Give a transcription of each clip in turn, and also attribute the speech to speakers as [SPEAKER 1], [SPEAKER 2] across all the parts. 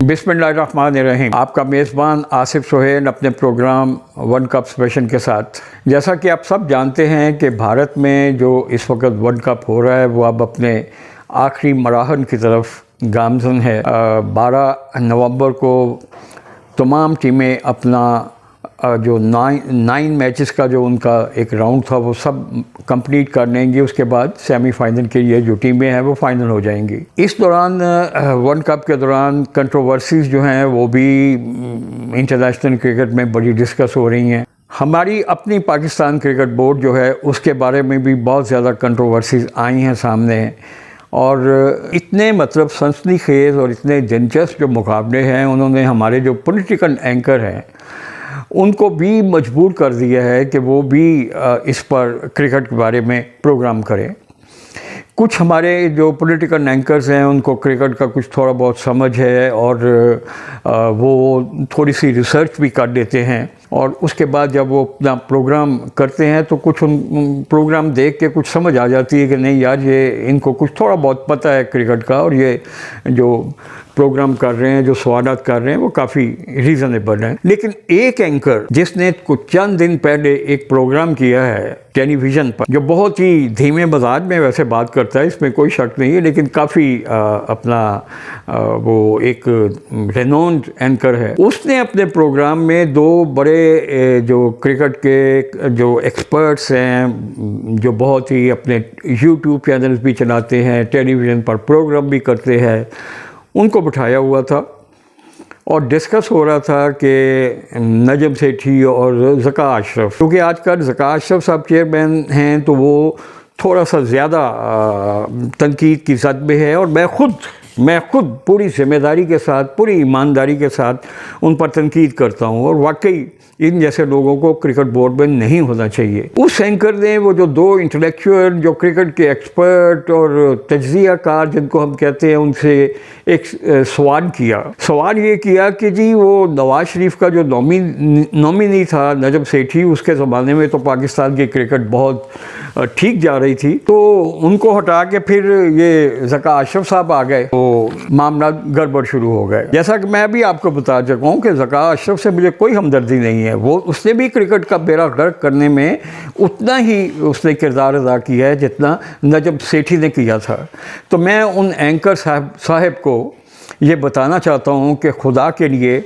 [SPEAKER 1] बिस्मिल्लाहिर्रहमानिर्रहीम। आपका मेज़बान आसिफ सोहेल अपने प्रोग्राम वर्ल्ड कप स्पेशल के साथ। जैसा कि आप सब जानते हैं कि भारत में जो इस वक्त वर्ल्ड कप हो रहा है वो अब अपने आखिरी मराहल की तरफ गामज़न है। 12 नवंबर को तमाम टीमें अपना जो 9 मैचेस का जो उनका एक राउंड था वो सब कंप्लीट कर लेंगे। उसके बाद सेमीफाइनल के लिए जो टीमें हैं वो फाइनल हो जाएंगी। इस दौरान वर्ल्ड कप के दौरान कंट्रोवर्सीज़ जो हैं वो भी इंटरनेशनल क्रिकेट में बड़ी डिस्कस हो रही हैं। हमारी अपनी पाकिस्तान क्रिकेट बोर्ड जो है उसके बारे में भी बहुत ज़्यादा कंट्रोवर्सीज़ आई हैं सामने, और इतने मतलब सनसनीखेज़ और इतने दिलचस्प जो मुकाबले हैं उन्होंने हमारे जो पॉलिटिकल एंकर हैं उनको भी मजबूर कर दिया है कि वो भी इस पर क्रिकेट के बारे में प्रोग्राम करें। कुछ हमारे जो पॉलिटिकल एंकर्स हैं उनको क्रिकेट का कुछ थोड़ा बहुत समझ है और वो थोड़ी सी रिसर्च भी कर देते हैं, और उसके बाद जब वो अपना प्रोग्राम करते हैं तो कुछ उन प्रोग्राम देख के कुछ समझ आ जाती है कि नहीं यार ये इनको कुछ थोड़ा बहुत पता है क्रिकेट का, और ये जो प्रोग्राम कर रहे हैं, जो सवालात कर रहे हैं वो काफ़ी रीज़नेबल हैं। लेकिन एक एंकर जिसने कुछ चंद दिन पहले एक प्रोग्राम किया है टेलीविज़न पर, जो बहुत ही धीमे मजाज में वैसे बात करता है, इसमें कोई शक नहीं है, लेकिन काफ़ी अपना वो एक रेनोन्ड एंकर है। उसने अपने प्रोग्राम में दो बड़े जो क्रिकेट के जो एक्सपर्ट्स हैं, जो बहुत ही अपने यूट्यूब चैनल्स भी चलाते हैं, टेलीविज़न पर प्रोग्राम भी करते हैं, उनको बिठाया हुआ था और डिस्कस हो रहा था कि नजम सेठी और ज़का अशरफ, क्योंकि आजकल ज़का अशरफ साहब चेयरमैन हैं तो वो थोड़ा सा ज़्यादा तनकीद की ज़द में है, और मैं खुद पूरी जिम्मेदारी के साथ, पूरी ईमानदारी के साथ उन पर तनकीद करता हूँ, और वाकई इन जैसे लोगों को क्रिकेट बोर्ड में नहीं होना चाहिए। उस एंकर ने वो जो दो इंटेलेक्चुअल जो क्रिकेट के एक्सपर्ट और तज्ज़ियाकार जिनको हम कहते हैं उनसे एक सवाल ये किया कि जी वो नवाज शरीफ का जो नॉमिनी था नजम सेठी, उसके ज़माने में तो पाकिस्तान की क्रिकेट बहुत ठीक जा रही थी, तो उनको हटा के फिर ये ज़का अशरफ साहब आ गए, तो मामला गड़बड़ शुरू हो गए। जैसा कि मैं भी आपको बता चुका हूँ कि ज़का अशरफ से मुझे कोई हमदर्दी नहीं है, वो उसने भी क्रिकेट का बेड़ा गर्क करने में उतना ही उसने किरदार अदा किया है जितना नजम सेठी ने किया था। तो मैं उन एंकर साहब को ये बताना चाहता हूँ कि खुदा के लिए,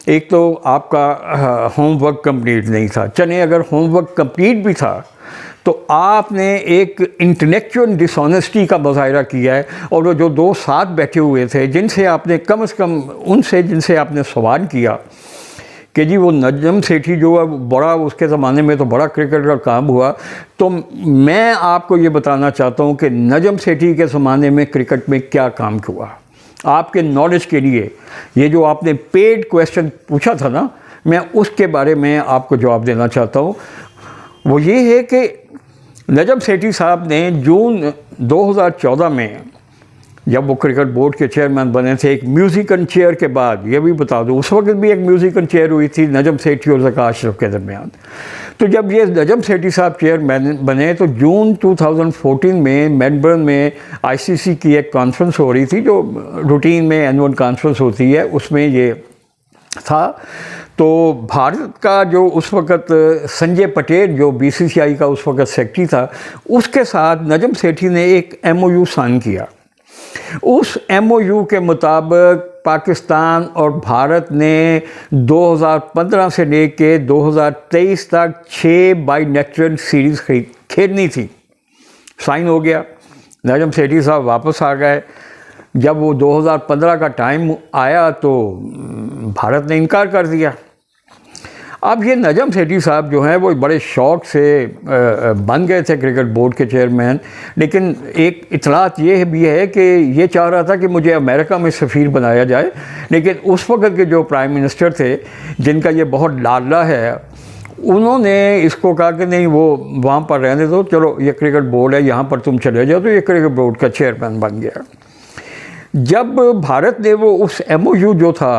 [SPEAKER 1] एक तो आपका होमवर्क कंप्लीट नहीं था, चले अगर होमवर्क कंप्लीट भी था तो आपने एक इंटेलेक्चुअल डिसऑनेस्टी का मुजाहिरा किया है, और वो जो दो साथ बैठे हुए थे जिनसे आपने कम से कम जिनसे आपने सवाल किया कि जी वो नजम सेठी जो है बड़ा, उसके ज़माने में तो बड़ा क्रिकेट का काम हुआ, तो मैं आपको ये बताना चाहता हूँ कि नजम सेठी के ज़माने में क्रिकेट में क्या काम हुआ। आपके नॉलेज के लिए ये जो आपने पेड क्वेश्चन पूछा था ना, मैं उसके बारे में आपको जवाब देना चाहता हूँ। वो ये है कि नजम सेठी साहब ने जून 2014 में जब वो क्रिकेट बोर्ड के चेयरमैन बने थे, एक म्यूज़िकल चेयर के बाद, ये भी बता दूँ उस वक्त भी एक म्यूज़िकल चेयर हुई थी नजम सेठी और ज़का अशरफ के दरमियान। तो जब ये नजम सेठी साहब चेयरमैन बने तो जून 2014 में मेलबर्न में ICC की एक कॉन्फ्रेंस हो रही थी, जो रूटीन में एनुअल कॉन्फ्रेंस होती है, उसमें ये था। तो भारत का जो उस वक़्त संजय पटेल जो BCCI का उस वक़्त सेक्रेटरी था, उसके साथ नजम सेठी ने एक MOU साइन किया। उस MOU के मुताबिक पाकिस्तान और भारत ने 2015 से लेके 2023 तक 6 बाइलेटरल सीरीज़ खेलनी थी। साइन हो गया, नजम सेठी साहब वापस आ गए। जब वो 2015 का टाइम आया तो भारत ने इनकार कर दिया। अब ये नजम सेठी साहब जो हैं वो बड़े शौक़ से बन गए थे क्रिकेट बोर्ड के चेयरमैन, लेकिन एक इतलात ये भी है कि ये चाह रहा था कि मुझे अमेरिका में सफ़ीर बनाया जाए, लेकिन उस वक़्त के जो प्राइम मिनिस्टर थे जिनका ये बहुत लाडला है, उन्होंने इसको कहा कि नहीं वो वहाँ पर रहने दो, चलो ये क्रिकेट बोर्ड है यहाँ पर तुम चले जाओ, तो ये क्रिकेट बोर्ड का चेयरमैन बन गया। जब भारत ने वो उस MOU जो था,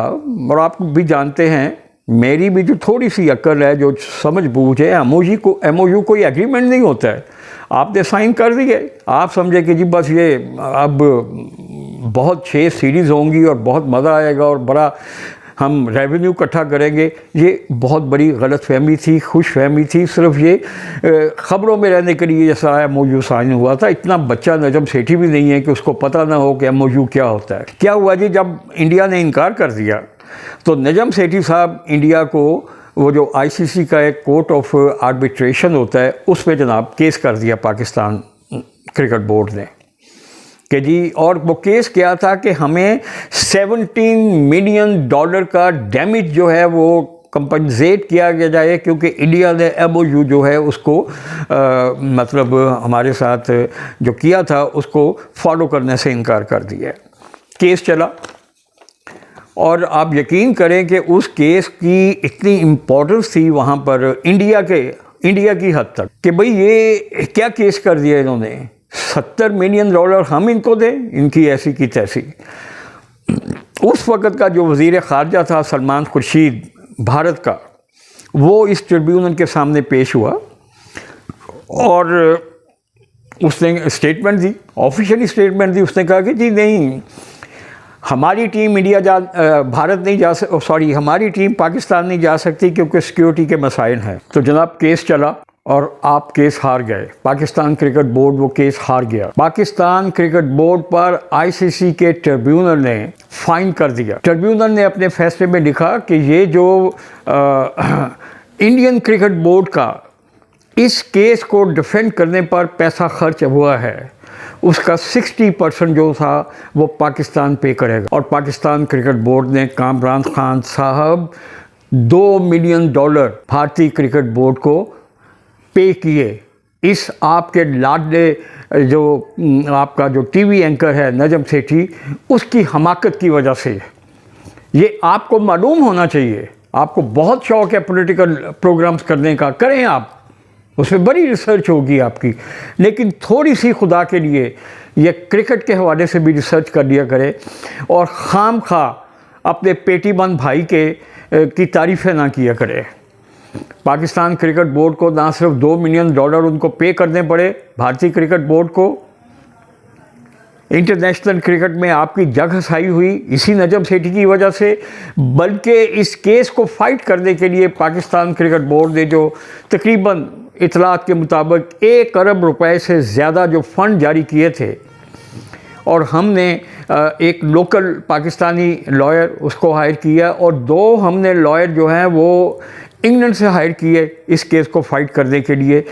[SPEAKER 1] और आप भी जानते हैं मेरी भी जो थोड़ी सी अक्ल है, जो समझ बूझ है, MOU कोई एग्रीमेंट नहीं होता है। आपने साइन कर दिए, आप समझे कि जी बस ये अब बहुत 6 सीरीज़ होंगी और बहुत मज़ा आएगा और बड़ा हम रेवेन्यू इकट्ठा करेंगे, ये बहुत बड़ी गलतफहमी थी, खुशफहमी थी। सिर्फ ये ख़बरों में रहने के लिए जैसा MOU साइन हुआ था। इतना बच्चा नजम सेठी भी नहीं है कि उसको पता ना हो कि MOU क्या होता है। क्या हुआ जी, जब इंडिया ने इनकार कर दिया तो नजम सेठी साहब इंडिया को वो जो ICC का एक कोर्ट ऑफ आर्बिट्रेशन होता है उस पर जनाब केस कर दिया पाकिस्तान क्रिकेट बोर्ड ने कि जी, और वो केस क्या था कि हमें $17 मिलियन का डैमेज जो है वो कंपनसेट किया गया जाए, क्योंकि इंडिया ने MOU जो है उसको मतलब हमारे साथ जो किया था उसको फॉलो करने से इनकार कर दिया। केस चला और आप यकीन करें कि उस केस की इतनी इम्पोर्टेंस थी वहाँ पर इंडिया की हद तक कि भाई ये क्या केस कर दिया इन्होंने, $70 मिलियन हम इनको दें, इनकी ऐसी की तैसी। उस वक़्त का जो वज़ीर ख़ारजा था सलमान खुर्शीद भारत का, वो इस ट्रिब्यूनल के सामने पेश हुआ और उसने स्टेटमेंट दी, ऑफिशियली स्टेटमेंट दी। उसने कहा कि जी नहीं, हमारी टीम भारत नहीं जा सॉरी हमारी टीम पाकिस्तान नहीं जा सकती क्योंकि सिक्योरिटी के मसाइल हैं। तो जनाब केस चला और आप केस हार गए। पाकिस्तान क्रिकेट बोर्ड वो केस हार गया। पाकिस्तान क्रिकेट बोर्ड पर ICC के ट्रिब्यूनल ने फाइन कर दिया। ट्रिब्यूनल ने अपने फैसले में लिखा कि ये जो इंडियन क्रिकेट बोर्ड का इस केस को डिफेंड करने पर पैसा खर्च हुआ है उसका 60% जो था वो पाकिस्तान पे करेगा। और पाकिस्तान क्रिकेट बोर्ड ने कामरान खान साहब $2 मिलियन भारतीय क्रिकेट बोर्ड को पे किए। इस आपके लाडले जो आपका जो टीवी एंकर है नजम सेठी, उसकी हमाकत की वजह से। ये आपको मालूम होना चाहिए, आपको बहुत शौक़ है पॉलिटिकल प्रोग्राम्स करने का, करें आप, उसमें बड़ी रिसर्च होगी आपकी, लेकिन थोड़ी सी खुदा के लिए ये क्रिकेट के हवाले से भी रिसर्च कर लिया करें और खाम खा अपने पेटीबंद भाई की तारीफ़ें ना किया करें। पाकिस्तान क्रिकेट बोर्ड को ना सिर्फ $2 मिलियन उनको पे करने पड़े, भारतीय क्रिकेट बोर्ड को इंटरनेशनल क्रिकेट में आपकी जग हसाई हुई इसी नजम सेठी की वजह से, बल्कि इस केस को फाइट करने के लिए पाकिस्तान क्रिकेट बोर्ड ने जो तकरीबन इतलात के मुताबिक $1 अरब से ज़्यादा जो फ़ंड जारी किए थे, और हमने एक लोकल पाकिस्तानी लॉयर उसको हायर किया और 2 हमने लॉयर जो हैं वो इंग्लैंड से हायर किए इस केस को फाइट करने के लिए।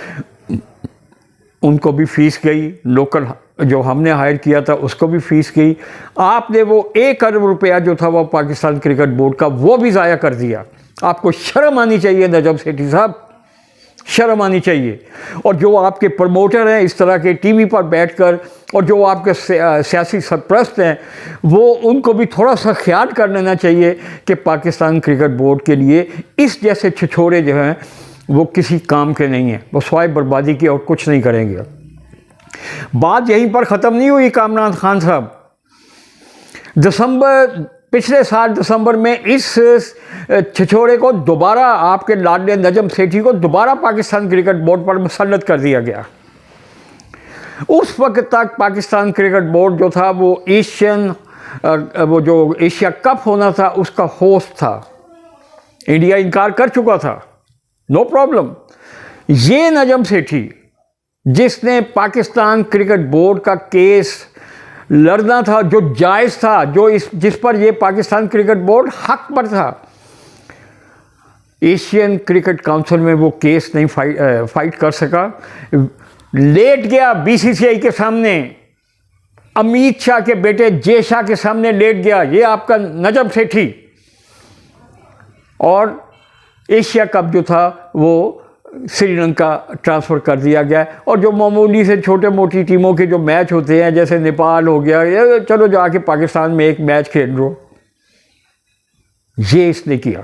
[SPEAKER 1] उनको भी फ़ीस गई, लोकल जो हमने हायर किया था उसको भी फ़ीस गई। आपने वो $1 अरब जो था वो पाकिस्तान क्रिकेट बोर्ड का वो भी ज़ाया कर दिया। आपको शर्म आनी चाहिए नजम सेठी साहब, शर्म आनी चाहिए। और जो आपके प्रमोटर हैं इस तरह के टीवी पर बैठकर, और जो आपके सियासी सरपरस्त हैं, वो उनको भी थोड़ा सा ख्याल कर लेना चाहिए कि पाकिस्तान क्रिकेट बोर्ड के लिए इस जैसे छिछोरे जो हैं वो किसी काम के नहीं हैं, वो स्वाय बर्बादी की और कुछ नहीं करेंगे। बात यहीं पर ख़त्म नहीं हुई कामरान खान साहब। पिछले साल दिसंबर में इस छिछोरे को दोबारा, आपके लाडले नजम सेठी को दोबारा पाकिस्तान क्रिकेट बोर्ड पर मुसल्लत कर दिया गया। उस वक्त तक पाकिस्तान क्रिकेट बोर्ड जो था वो वो जो एशिया कप होना था उसका होस्ट था। इंडिया इनकार कर चुका था, नो प्रॉब्लम। ये नजम सेठी जिसने पाकिस्तान क्रिकेट बोर्ड का केस लड़ना था, जो जायज़ था, जिस पर ये पाकिस्तान क्रिकेट बोर्ड हक पर था, एशियन क्रिकेट काउंसिल में वो केस नहीं फाइट कर सका, लेट गया BCCI के सामने, अमित शाह के बेटे जय शाह के सामने लेट गया ये आपका नजम सेठी। और एशिया कप जो था वो श्रीलंका ट्रांसफ़र कर दिया गया। और जो मामूली से छोटे मोटी टीमों के जो मैच होते हैं, जैसे नेपाल हो गया, या चलो जाके पाकिस्तान में एक मैच खेल लो, ये इसने किया।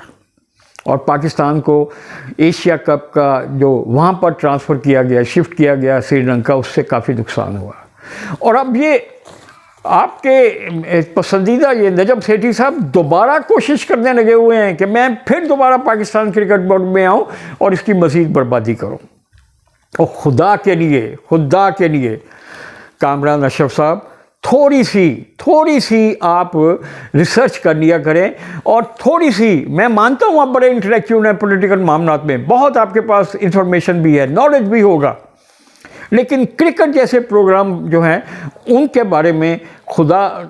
[SPEAKER 1] और पाकिस्तान को एशिया कप का जो वहाँ पर ट्रांसफ़र किया गया, शिफ्ट किया गया श्रीलंका, उससे काफ़ी नुकसान हुआ। और अब ये आपके पसंदीदा ये नजम सेठी साहब दोबारा कोशिश करने लगे हुए हैं कि मैं फिर दोबारा पाकिस्तान क्रिकेट बोर्ड में आऊं और इसकी मज़ीद बर्बादी करूं। और खुदा के लिए कामरान अशरफ साहब, थोड़ी सी आप रिसर्च कर लिया करें, और थोड़ी सी, मैं मानता हूँ आप बड़े इंटेलेक्चुअल हैं पॉलिटिकल मामलात में, बहुत आपके पास इंफॉर्मेशन भी है, नॉलेज भी होगा, लेकिन क्रिकेट जैसे प्रोग्राम जो हैं उनके बारे में खुदा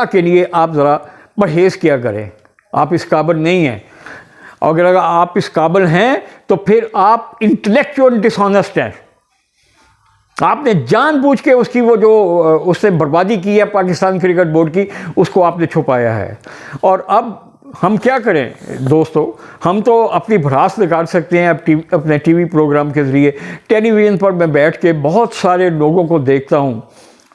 [SPEAKER 1] के लिए आप ज़रा परहेज़ किया करें। आप इस काबिल नहीं हैं, अगर आप इस काबिल हैं तो फिर आप इंटेलेक्चुअल डिसऑनेस्ट हैं। आपने जानबूझ के उसकी वो जो उसने बर्बादी की है पाकिस्तान क्रिकेट बोर्ड की, उसको आपने छुपाया है। और अब हम क्या करें दोस्तों, हम तो अपनी भड़ास निकाल सकते हैं अपने टीवी प्रोग्राम के ज़रिए। टेलीविज़न पर मैं बैठ के बहुत सारे लोगों को देखता हूँ,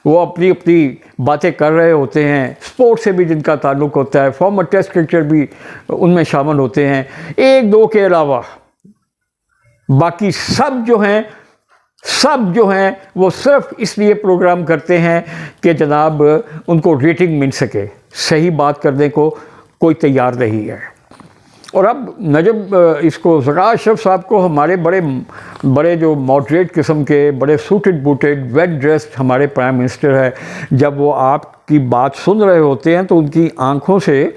[SPEAKER 1] वो अपनी अपनी बातें कर रहे होते हैं, स्पोर्ट्स से भी जिनका ताल्लुक़ होता है, फॉर्मर टेस्ट क्रिकेटर भी उनमें शामिल होते हैं, एक दो के अलावा बाकी सब जो हैं वो सिर्फ इसलिए प्रोग्राम करते हैं कि जनाब उनको रेटिंग मिल सके, सही बात करने को कोई तैयार नहीं है। और अब नजब इसको ज़का अशरफ साहब को, हमारे बड़े जो मॉडरेट किस्म के, बड़े सूटेड बूटेड वेल ड्रेस्ड हमारे प्राइम मिनिस्टर है, जब वो आपकी बात सुन रहे होते हैं तो उनकी आंखों से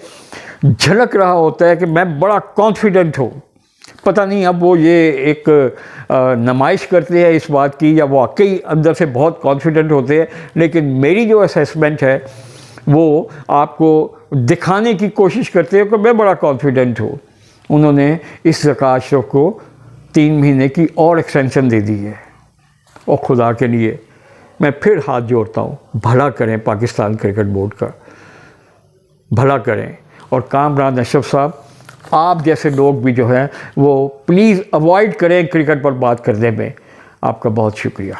[SPEAKER 1] झलक रहा होता है कि मैं बड़ा कॉन्फिडेंट हूँ। पता नहीं अब वो ये एक नुमाइश करते हैं इस बात की, या वो वाकई अंदर से बहुत कॉन्फिडेंट होते हैं, लेकिन मेरी जो असेसमेंट है वो आपको दिखाने की कोशिश करते हैं कि मैं बड़ा कॉन्फिडेंट हूँ। उन्होंने इस ज़का अशरफ को 3 महीने की और एक्सटेंशन दे दी है। और खुदा के लिए मैं फिर हाथ जोड़ता हूँ, भला करें पाकिस्तान क्रिकेट बोर्ड का, भला करें। और कामरान अशरफ साहब, आप जैसे लोग भी जो हैं वो प्लीज़ अवॉइड करें क्रिकेट पर बात करने में। आपका बहुत शुक्रिया।